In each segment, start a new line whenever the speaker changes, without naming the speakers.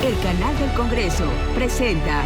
El canal del Congreso presenta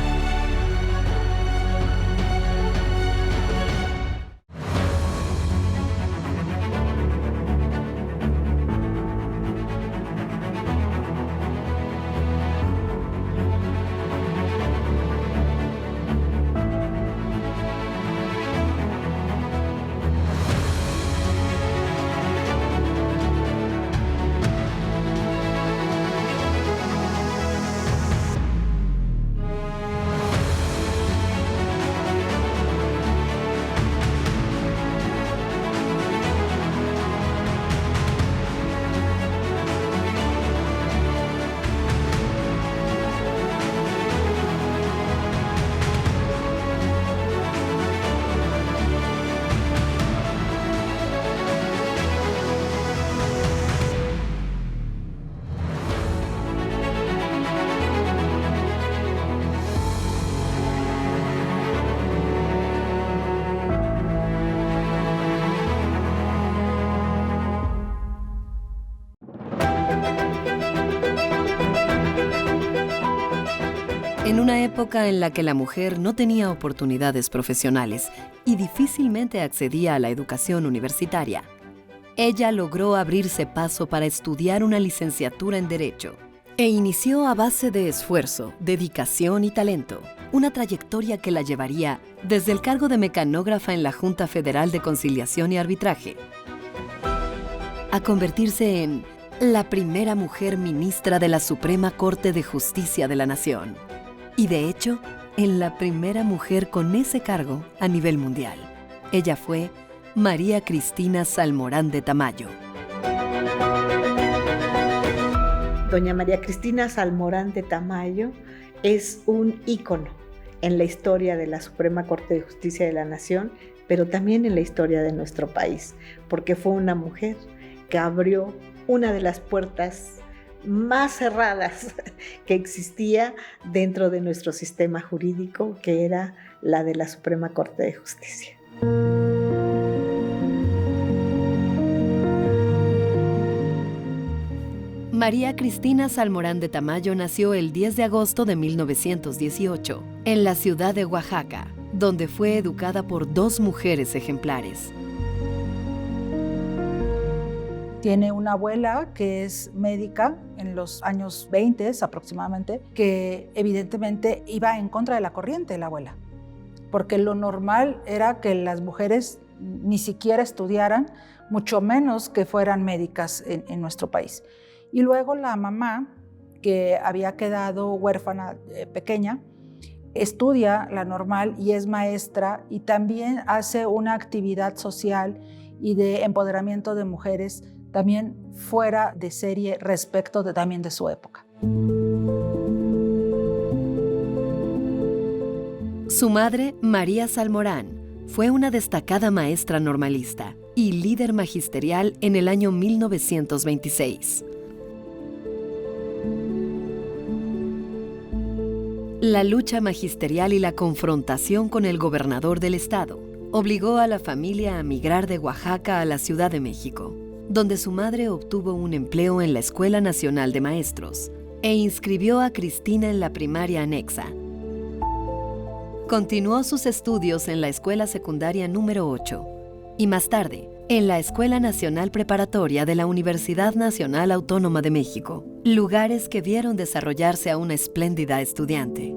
En una época en la que la mujer no tenía oportunidades profesionales y difícilmente accedía a la educación universitaria, ella logró abrirse paso para estudiar una licenciatura en Derecho e inició a base de esfuerzo, dedicación y talento una trayectoria que la llevaría desde el cargo de mecanógrafa en la Junta Federal de Conciliación y Arbitraje a convertirse en la primera mujer ministra de la Suprema Corte de Justicia de la Nación. Y de hecho, en la primera mujer con ese cargo a nivel mundial. Ella fue María Cristina Salmorán de Tamayo.
Doña María Cristina Salmorán de Tamayo es un ícono en la historia de la Suprema Corte de Justicia de la Nación, pero también en la historia de nuestro país, porque fue una mujer que abrió una de las puertas más cerradas que existía dentro de nuestro sistema jurídico, que era la de la Suprema Corte de Justicia.
María Cristina Salmorán de Tamayo nació el 10 de agosto de 1918 en la ciudad de Oaxaca, donde fue educada por dos mujeres ejemplares.
Tiene una abuela que es médica en los años 20 aproximadamente, que evidentemente iba en contra de la corriente, la abuela, porque lo normal era que las mujeres ni siquiera estudiaran, mucho menos que fueran médicas en nuestro país. Y luego la mamá, que había quedado huérfana pequeña, estudia la normal y es maestra y también hace una actividad social y de empoderamiento de mujeres también fuera de serie respecto también de su época.
Su madre, María Salmorán, fue una destacada maestra normalista y líder magisterial en el año 1926. La lucha magisterial y la confrontación con el gobernador del estado obligó a la familia a migrar de Oaxaca a la Ciudad de México, donde su madre obtuvo un empleo en la Escuela Nacional de Maestros e inscribió a Cristina en la primaria anexa. Continuó sus estudios en la Escuela Secundaria número 8 y más tarde en la Escuela Nacional Preparatoria de la Universidad Nacional Autónoma de México, lugares que vieron desarrollarse a una espléndida estudiante.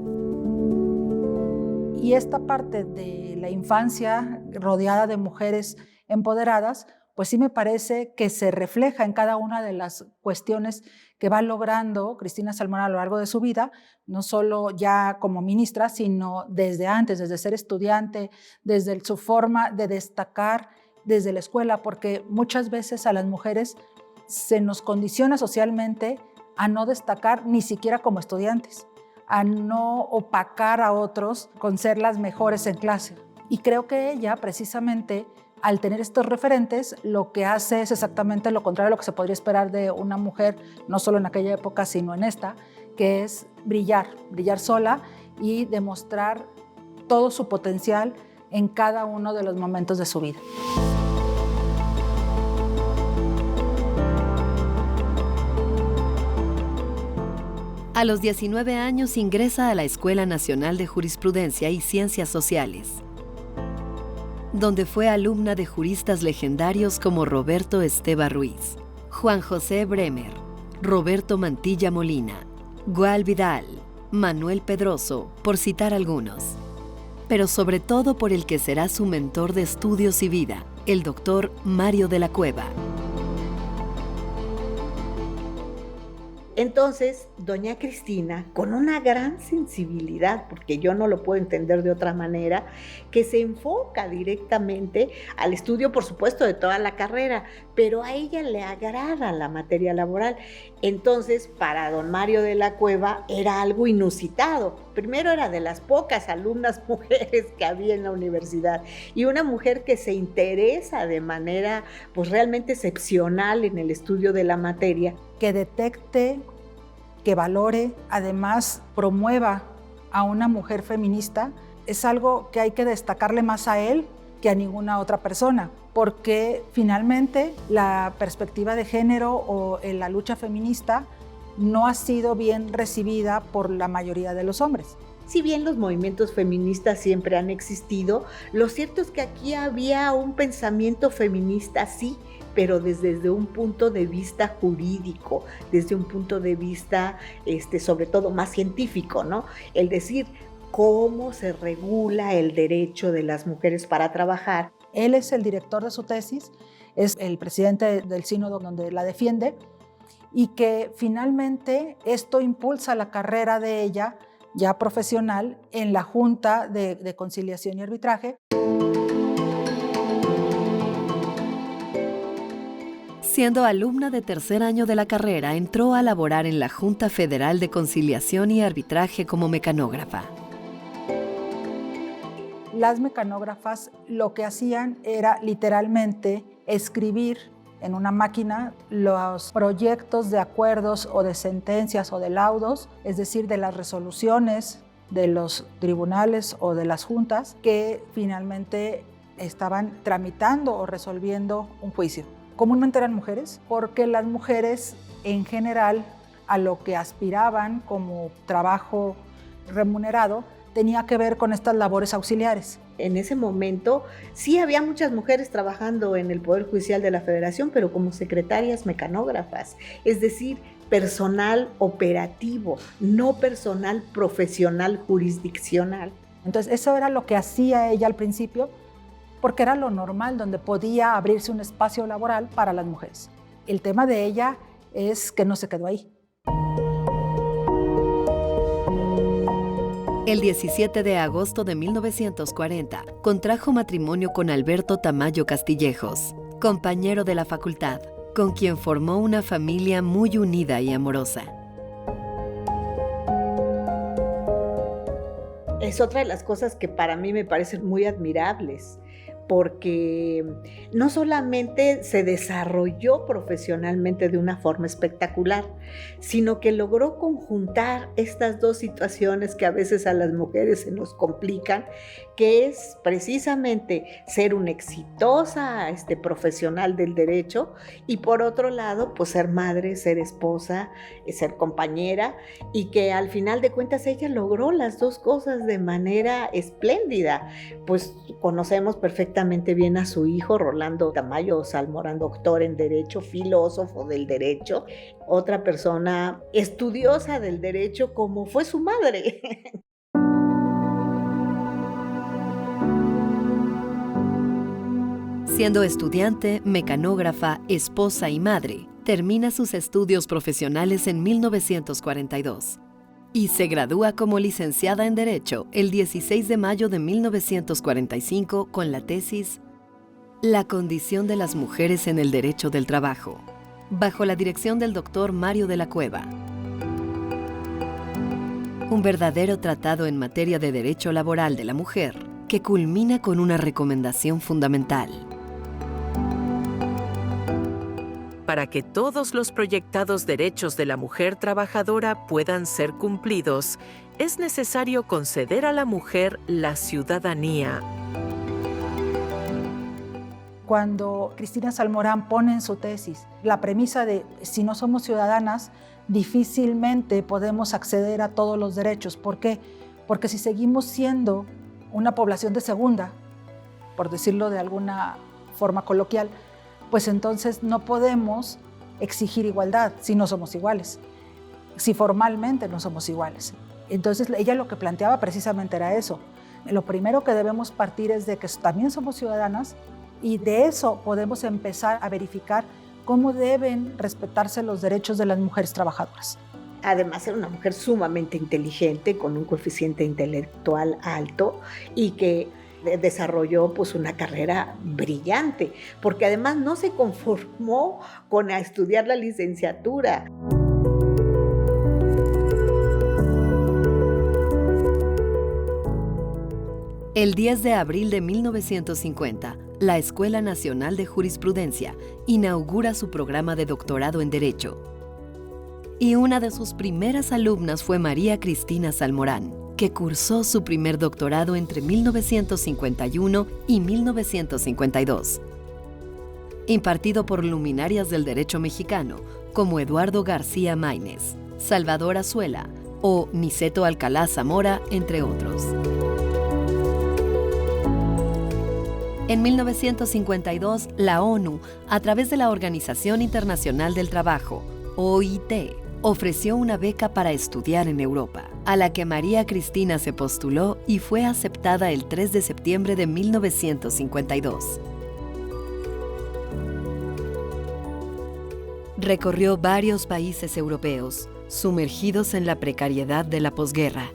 Y esta parte de la infancia rodeada de mujeres empoderadas, pues sí me parece que se refleja en cada una de las cuestiones que va logrando Cristina Salmorán a lo largo de su vida, no solo ya como ministra, sino desde antes, desde ser estudiante, desde su forma de destacar desde la escuela, porque muchas veces a las mujeres se nos condiciona socialmente a no destacar ni siquiera como estudiantes, a no opacar a otros con ser las mejores en clase. Y creo que ella precisamente, al tener estos referentes, lo que hace es exactamente lo contrario a lo que se podría esperar de una mujer, no solo en aquella época, sino en esta, que es brillar sola y demostrar todo su potencial en cada uno de los momentos de su vida.
A los 19 años ingresa a la Escuela Nacional de Jurisprudencia y Ciencias Sociales, donde fue alumna de juristas legendarios como Roberto Esteva Ruiz, Juan José Bremer, Roberto Mantilla Molina, Gual Vidal, Manuel Pedroso, por citar algunos. Pero sobre todo por el que será su mentor de estudios y vida, el doctor Mario de la Cueva.
Entonces, doña Cristina, con una gran sensibilidad, porque yo no lo puedo entender de otra manera, que se enfoca directamente al estudio, por supuesto, de toda la carrera, pero a ella le agrada la materia laboral. Entonces, para don Mario de la Cueva era algo inusitado. Primero, era de las pocas alumnas mujeres que había en la universidad, y una mujer que se interesa de manera pues realmente excepcional en el estudio de la materia.
Que detecte, que valore, además promueva a una mujer feminista, es algo que hay que destacarle más a él que a ninguna otra persona, porque finalmente la perspectiva de género o la lucha feminista no ha sido bien recibida por la mayoría de los hombres.
Si bien los movimientos feministas siempre han existido, lo cierto es que aquí había un pensamiento feminista, sí, pero desde un punto de vista jurídico, desde un punto de vista sobre todo más científico, ¿no? El decir cómo se regula el derecho de las mujeres para trabajar.
Él es el director de su tesis, es el presidente del sínodo donde la defiende, y que finalmente esto impulsa la carrera de ella ya profesional en la Junta de Conciliación y Arbitraje.
Siendo alumna de tercer año de la carrera, entró a laborar en la Junta Federal de Conciliación y Arbitraje como mecanógrafa.
Las mecanógrafas lo que hacían era literalmente escribir en una máquina los proyectos de acuerdos o de sentencias o de laudos, es decir, de las resoluciones de los tribunales o de las juntas que finalmente estaban tramitando o resolviendo un juicio. Comúnmente eran mujeres, porque las mujeres en general a lo que aspiraban como trabajo remunerado tenía que ver con estas labores auxiliares.
En ese momento sí había muchas mujeres trabajando en el Poder Judicial de la Federación, pero como secretarias mecanógrafas, es decir, personal operativo, no personal profesional jurisdiccional.
Entonces eso era lo que hacía ella al principio, porque era lo normal, donde podía abrirse un espacio laboral para las mujeres. El tema de ella es que no se quedó ahí.
El 17 de agosto de 1940, contrajo matrimonio con Alberto Tamayo Castillejos, compañero de la facultad, con quien formó una familia muy unida y amorosa.
Es otra de las cosas que para mí me parecen muy admirables, porque no solamente se desarrolló profesionalmente de una forma espectacular, sino que logró conjuntar estas dos situaciones que a veces a las mujeres se nos complican, que es precisamente ser una exitosa profesional del derecho y por otro lado, pues ser madre, ser esposa, ser compañera, y que al final de cuentas ella logró las dos cosas de manera espléndida. Pues conocemos perfectamente bien a su hijo, Rolando Tamayo Salmorán, doctor en Derecho, filósofo del derecho, otra persona estudiosa del derecho como fue su madre.
Siendo estudiante, mecanógrafa, esposa y madre, termina sus estudios profesionales en 1942 y se gradúa como licenciada en Derecho el 16 de mayo de 1945 con la tesis La condición de las mujeres en el derecho del trabajo, bajo la dirección del doctor Mario de la Cueva. Un verdadero tratado en materia de derecho laboral de la mujer que culmina con una recomendación fundamental.
Para que todos los proyectados derechos de la mujer trabajadora puedan ser cumplidos, es necesario conceder a la mujer la ciudadanía.
cuando Cristina Salmorán pone en su tesis la premisa de si no somos ciudadanas, difícilmente podemos acceder a todos los derechos. ¿Por qué? Porque si seguimos siendo una población de segunda, por decirlo de alguna forma coloquial, pues entonces no podemos exigir igualdad si no somos iguales, si formalmente no somos iguales. Entonces ella lo que planteaba precisamente era eso. Lo primero que debemos partir es de que también somos ciudadanas y de eso podemos empezar a verificar cómo deben respetarse los derechos de las mujeres trabajadoras.
Además era una mujer sumamente inteligente, con un coeficiente intelectual alto y que desarrolló pues una carrera brillante, porque además no se conformó con estudiar la licenciatura.
El 10 de abril de 1950, la Escuela Nacional de Jurisprudencia inaugura su programa de doctorado en Derecho. Y una de sus primeras alumnas fue María Cristina Salmorán, que cursó su primer doctorado entre 1951 y 1952. Impartido por luminarias del derecho mexicano como Eduardo García Maínez, Salvador Azuela o Niceto Alcalá Zamora, entre otros. En 1952, la ONU, a través de la Organización Internacional del Trabajo, OIT, ofreció una beca para estudiar en Europa, a la que María Cristina se postuló y fue aceptada el 3 de septiembre de 1952. Recorrió varios países europeos, sumergidos en la precariedad de la posguerra.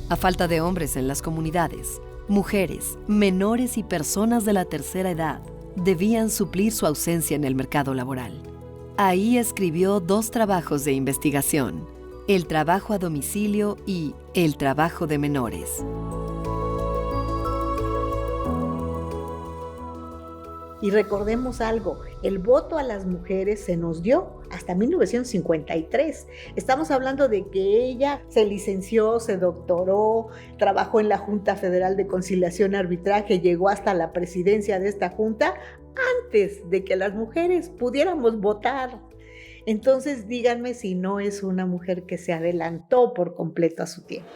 A falta de hombres en las comunidades, mujeres, menores y personas de la tercera edad debían suplir su ausencia en el mercado laboral. Ahí escribió 2 trabajos de investigación, El trabajo a domicilio y El trabajo de menores.
Y recordemos algo, el voto a las mujeres se nos dio hasta 1953. Estamos hablando de que ella se licenció, se doctoró, trabajó en la Junta Federal de Conciliación y Arbitraje, llegó hasta la presidencia de esta junta antes de que las mujeres pudiéramos votar. Entonces, díganme si no es una mujer que se adelantó por completo a su tiempo.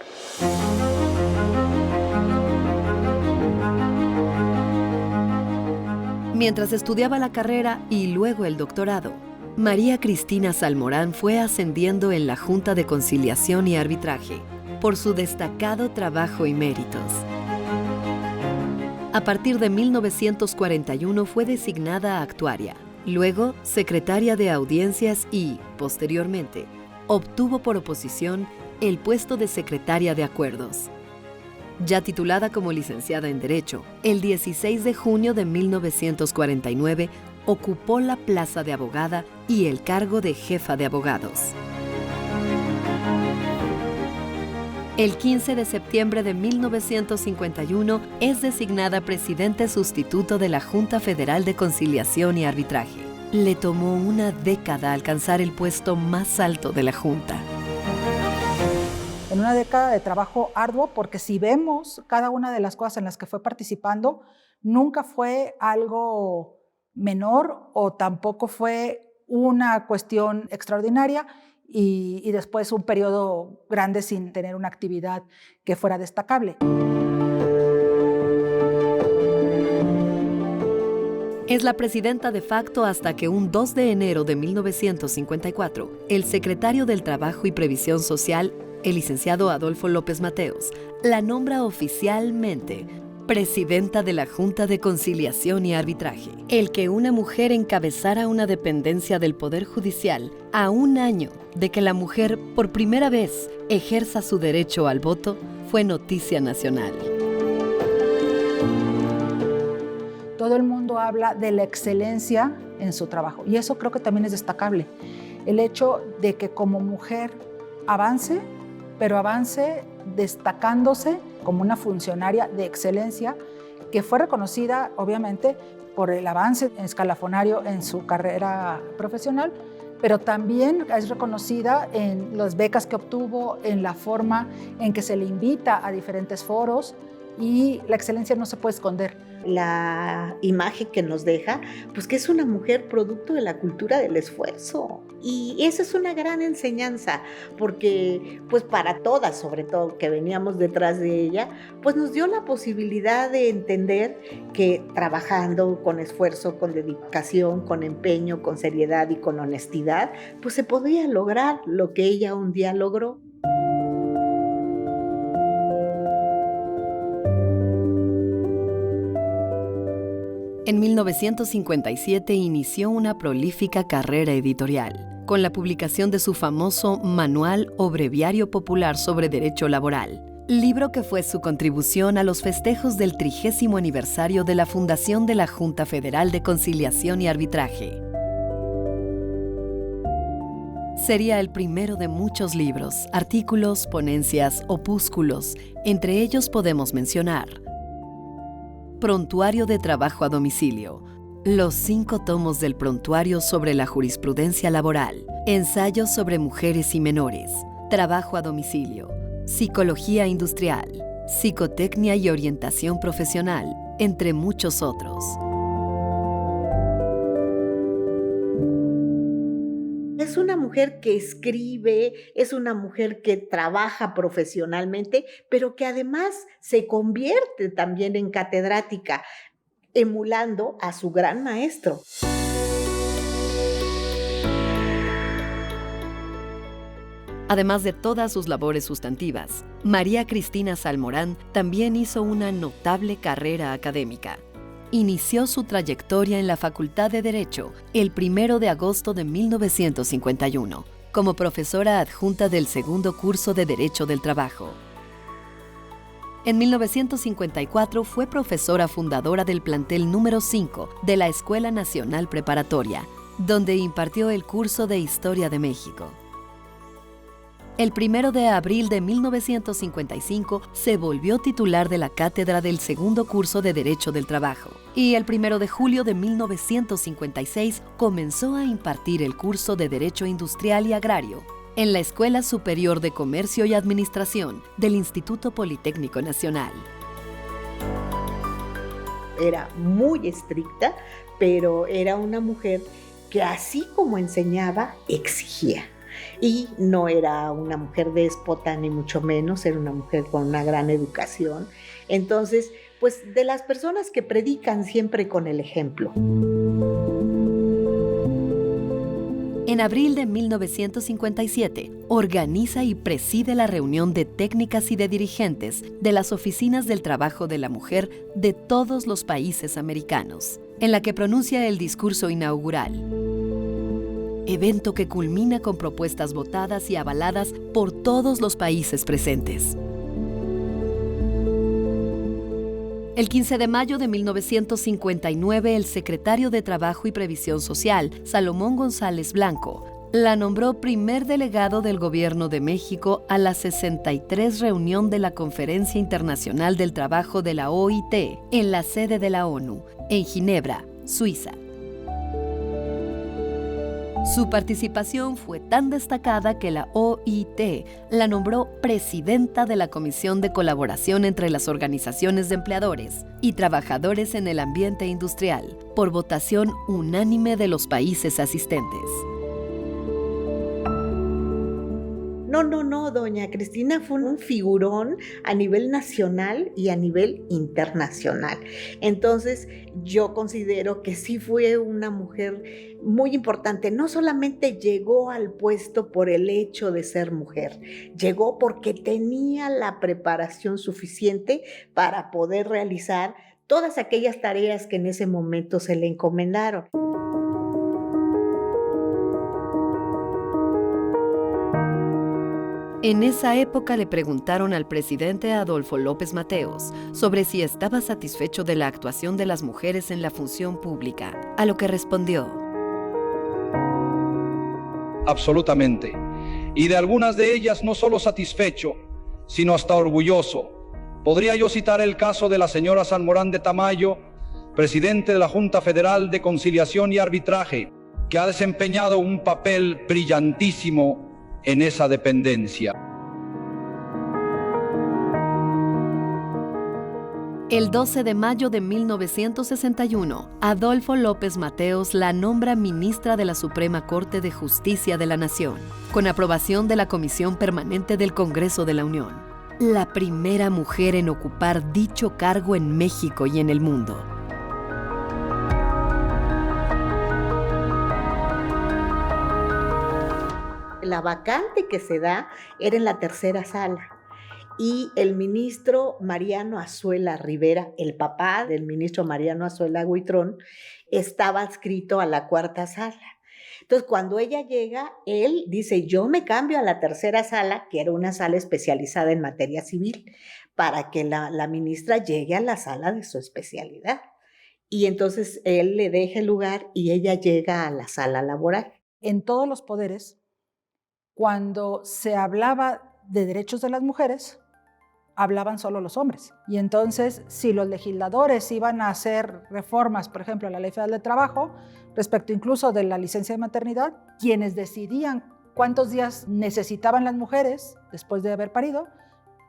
Mientras estudiaba la carrera y luego el doctorado, María Cristina Salmorán fue ascendiendo en la Junta de Conciliación y Arbitraje por su destacado trabajo y méritos. A partir de 1941 fue designada actuaria, luego secretaria de audiencias y, posteriormente, obtuvo por oposición el puesto de secretaria de acuerdos. Ya titulada como licenciada en Derecho, el 16 de junio de 1949 ocupó la plaza de abogada y el cargo de jefa de abogados. El 15 de septiembre de 1951 es designada presidente sustituto de la Junta Federal de Conciliación y Arbitraje. Le tomó una década alcanzar el puesto más alto de la Junta.
En una década de trabajo arduo, porque si vemos cada una de las cosas en las que fue participando, nunca fue algo menor o tampoco fue una cuestión extraordinaria y después un periodo grande sin tener una actividad que fuera destacable.
Es la presidenta de facto hasta que un 2 de enero de 1954, el secretario del Trabajo y Previsión Social, el licenciado Adolfo López Mateos, la nombra oficialmente presidenta de la Junta de Conciliación y Arbitraje. El que una mujer encabezara una dependencia del Poder Judicial a un año de que la mujer por primera vez ejerza su derecho al voto fue noticia nacional.
Todo el mundo habla de la excelencia en su trabajo y eso creo que también es destacable. El hecho de que como mujer avance, pero avance destacándose como una funcionaria de excelencia que fue reconocida obviamente por el avance escalafonario en su carrera profesional, pero también es reconocida en las becas que obtuvo, en la forma en que se le invita a diferentes foros y la excelencia no se puede esconder.
la imagen que nos deja, pues que es una mujer producto de la cultura del esfuerzo. Y esa es una gran enseñanza, porque pues para todas, sobre todo que veníamos detrás de ella, pues nos dio la posibilidad de entender que trabajando con esfuerzo, con dedicación, con empeño, con seriedad y con honestidad, pues se podía lograr lo que ella un día logró.
En 1957 inició una prolífica carrera editorial, con la publicación de su famoso Manual o Breviario Popular sobre Derecho Laboral, libro que fue su contribución a los festejos del 30º aniversario de la fundación de la Junta Federal de Conciliación y Arbitraje. Sería el primero de muchos libros, artículos, ponencias, opúsculos. Entre ellos podemos mencionar Prontuario de Trabajo a Domicilio, los 5 tomos del Prontuario sobre la Jurisprudencia Laboral, Ensayos sobre Mujeres y Menores, Trabajo a Domicilio, Psicología Industrial, Psicotecnia y Orientación Profesional, entre muchos otros.
Es una mujer que escribe, es una mujer que trabaja profesionalmente, pero que además se convierte también en catedrática, emulando a su gran maestro.
Además de todas sus labores sustantivas, María Cristina Salmorán también hizo una notable carrera académica. Inició su trayectoria en la Facultad de Derecho el 1 de agosto de 1951, como profesora adjunta del segundo curso de Derecho del Trabajo. En 1954 fue profesora fundadora del plantel número 5 de la Escuela Nacional Preparatoria, donde impartió el curso de Historia de México. El 1 de abril de 1955 se volvió titular de la cátedra del segundo curso de Derecho del Trabajo y el 1 de julio de 1956 comenzó a impartir el curso de Derecho Industrial y Agrario en la Escuela Superior de Comercio y Administración del Instituto Politécnico Nacional.
Era muy estricta, pero era una mujer que así como enseñaba, exigía. Y no era una mujer déspota, ni mucho menos, era una mujer con una gran educación. Entonces, pues de las personas que predican siempre con el ejemplo.
En abril de 1957, organiza y preside la reunión de técnicas y de dirigentes de las oficinas del trabajo de la mujer de todos los países americanos, en la que pronuncia el discurso inaugural. Evento que culmina con propuestas votadas y avaladas por todos los países presentes. El 15 de mayo de 1959, el secretario de Trabajo y Previsión Social, Salomón González Blanco, la nombró primer delegado del Gobierno de México a la 63 reunión de la Conferencia Internacional del Trabajo de la OIT, en la sede de la ONU, en Ginebra, Suiza. Su participación fue tan destacada que la OIT la nombró presidenta de la Comisión de Colaboración entre las Organizaciones de Empleadores y Trabajadores en el Ambiente Industrial, por votación unánime de los países asistentes.
No, doña Cristina fue un figurón a nivel nacional y a nivel internacional. Entonces, yo considero que sí fue una mujer muy importante. No solamente llegó al puesto por el hecho de ser mujer, llegó porque tenía la preparación suficiente para poder realizar todas aquellas tareas que en ese momento se le encomendaron.
En esa época le preguntaron al presidente Adolfo López Mateos sobre si estaba satisfecho de la actuación de las mujeres en la función pública, a lo que respondió:
absolutamente. Y de algunas de ellas no solo satisfecho, sino hasta orgulloso. Podría yo citar el caso de la señora Salmorán de Tamayo, presidente de la Junta Federal de Conciliación y Arbitraje, que ha desempeñado un papel brillantísimo en esa dependencia.
El 12 de mayo de 1961, Adolfo López Mateos la nombra ministra de la Suprema Corte de Justicia de la Nación, con aprobación de la Comisión Permanente del Congreso de la Unión. La primera mujer en ocupar dicho cargo en México y en el mundo.
La vacante que se da era en la tercera sala. Y el ministro Mariano Azuela Rivera, el papá del ministro Mariano Azuela Huitrón, estaba adscrito a la cuarta sala. Entonces, cuando ella llega, él dice, yo me cambio a la tercera sala, que era una sala especializada en materia civil, para que la ministra llegue a la sala de su especialidad. Y entonces él le deja el lugar y ella llega a la sala laboral.
En todos los poderes, cuando se hablaba de derechos de las mujeres, hablaban solo los hombres. Y entonces, si los legisladores iban a hacer reformas, por ejemplo, a la Ley Federal del Trabajo, respecto incluso de la licencia de maternidad, quienes decidían cuántos días necesitaban las mujeres después de haber parido,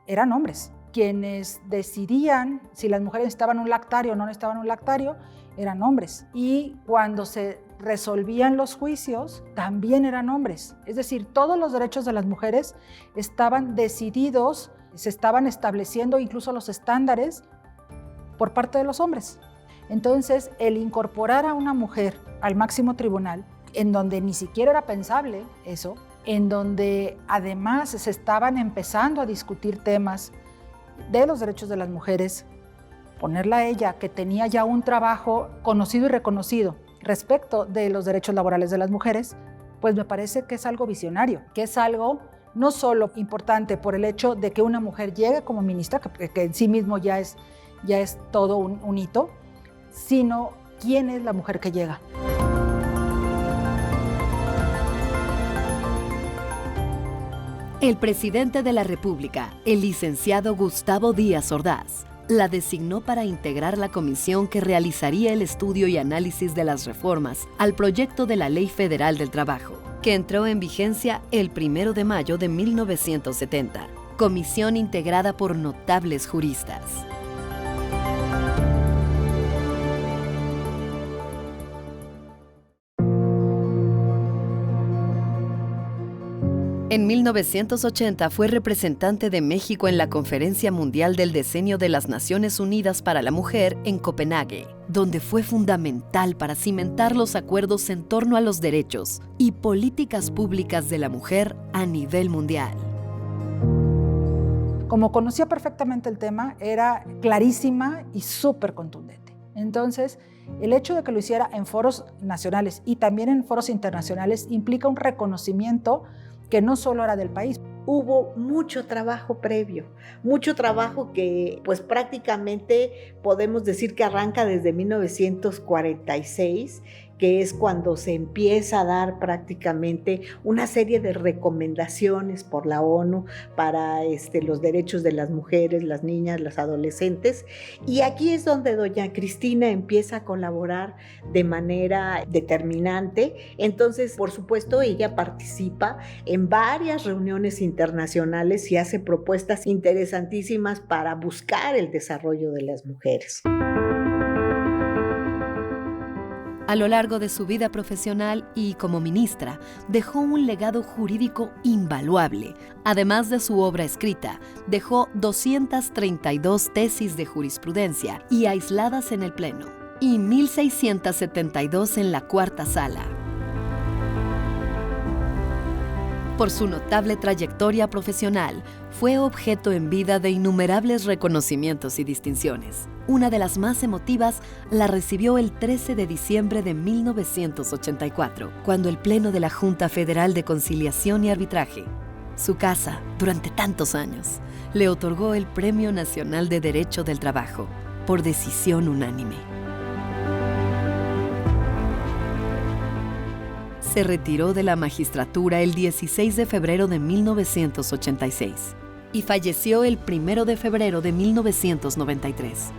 eran hombres. Quienes decidían si las mujeres necesitaban un lactario o no necesitaban un lactario, eran hombres. Y cuando se resolvían los juicios, también eran hombres. Es decir, todos los derechos de las mujeres estaban decididos, se estaban estableciendo incluso los estándares por parte de los hombres. Entonces, el incorporar a una mujer al máximo tribunal, en donde ni siquiera era pensable eso, en donde además se estaban empezando a discutir temas de los derechos de las mujeres, ponerla a ella, que tenía ya un trabajo conocido y reconocido respecto de los derechos laborales de las mujeres, pues me parece que es algo visionario, que es algo no solo importante por el hecho de que una mujer llegue como ministra, que en sí mismo ya es todo un hito, sino quién es la mujer que llega.
El presidente de la República, el licenciado Gustavo Díaz Ordaz, la designó para integrar la comisión que realizaría el estudio y análisis de las reformas al proyecto de la Ley Federal del Trabajo, que entró en vigencia el 1 de mayo de 1970. Comisión integrada por notables juristas. En 1980 fue representante de México en la Conferencia Mundial del Decenio de las Naciones Unidas para la Mujer en Copenhague, donde fue fundamental para cimentar los acuerdos en torno a los derechos y políticas públicas de la mujer a nivel mundial.
Como conocía perfectamente el tema, era clarísima y súper contundente. Entonces, el hecho de que lo hiciera en foros nacionales y también en foros internacionales implica un reconocimiento que no solo era del país.
Hubo mucho trabajo previo, mucho trabajo que pues prácticamente podemos decir que arranca desde 1946, que es cuando se empieza a dar prácticamente una serie de recomendaciones por la ONU para los derechos de las mujeres, las niñas, las adolescentes. Y aquí es donde doña Cristina empieza a colaborar de manera determinante. Entonces, por supuesto, ella participa en varias reuniones internacionales y hace propuestas interesantísimas para buscar el desarrollo de las mujeres.
A lo largo de su vida profesional y como ministra, dejó un legado jurídico invaluable. Además de su obra escrita, dejó 232 tesis de jurisprudencia y aisladas en el Pleno, y 1,672 en la cuarta sala. Por su notable trayectoria profesional, fue objeto en vida de innumerables reconocimientos y distinciones. Una de las más emotivas la recibió el 13 de diciembre de 1984, cuando el Pleno de la Junta Federal de Conciliación y Arbitraje, su casa durante tantos años, le otorgó el Premio Nacional de Derecho del Trabajo, por decisión unánime. Se retiró de la magistratura el 16 de febrero de 1986 y falleció el 1 de febrero de 1993.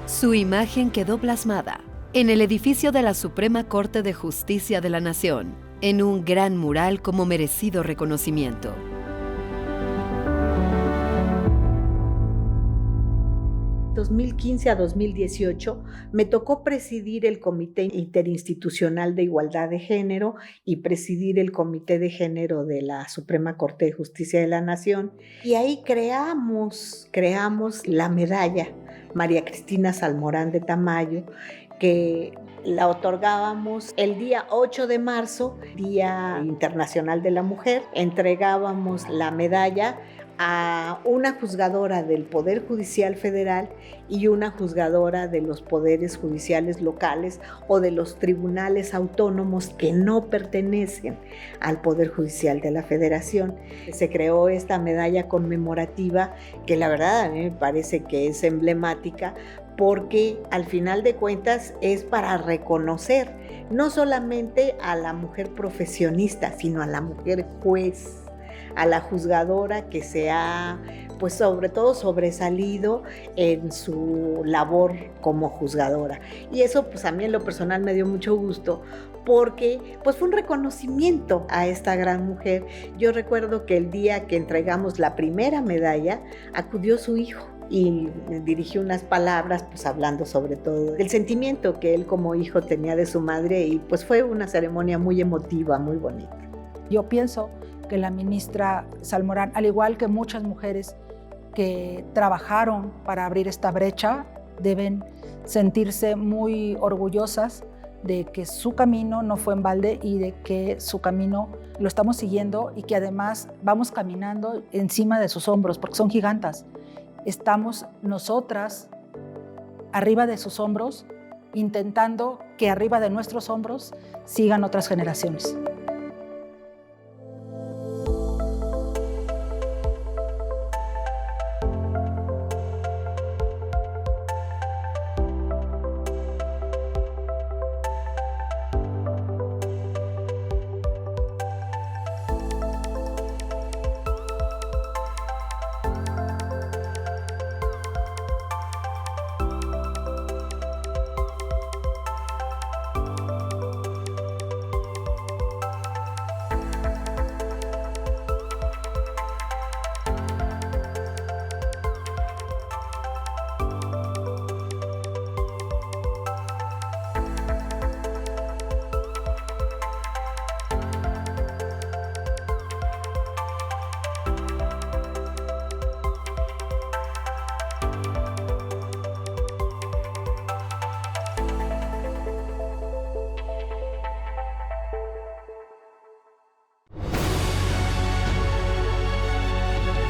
Su imagen quedó plasmada en el edificio de la Suprema Corte de Justicia de la Nación, en un gran mural como merecido reconocimiento.
2015 a 2018 me tocó presidir el Comité Interinstitucional de Igualdad de Género y presidir el Comité de Género de la Suprema Corte de Justicia de la Nación. Y ahí creamos la medalla María Cristina Salmorán de Tamayo, que la otorgábamos el día 8 de marzo, Día Internacional de la Mujer. Entregábamos la medalla a una juzgadora del Poder Judicial Federal y una juzgadora de los poderes judiciales locales o de los tribunales autónomos que no pertenecen al Poder Judicial de la Federación. Se creó esta medalla conmemorativa que la verdad a mí me parece que es emblemática, porque al final de cuentas es para reconocer no solamente a la mujer profesionista, sino a la mujer juez, a la juzgadora que se ha, pues sobre todo sobresalido en su labor como juzgadora. Y eso pues a mí en lo personal me dio mucho gusto, porque pues fue un reconocimiento a esta gran mujer. Yo recuerdo que el día que entregamos la primera medalla, acudió su hijo y me dirigió unas palabras, pues hablando sobre todo del sentimiento que él como hijo tenía de su madre, y pues fue una ceremonia muy emotiva, muy bonita.
Yo pienso que la ministra Salmorán, al igual que muchas mujeres que trabajaron para abrir esta brecha, deben sentirse muy orgullosas de que su camino no fue en balde y de que su camino lo estamos siguiendo, y que además vamos caminando encima de sus hombros, porque son gigantas. Estamos nosotras arriba de sus hombros, intentando que arriba de nuestros hombros sigan otras generaciones.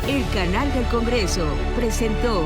El canal del Congreso presentó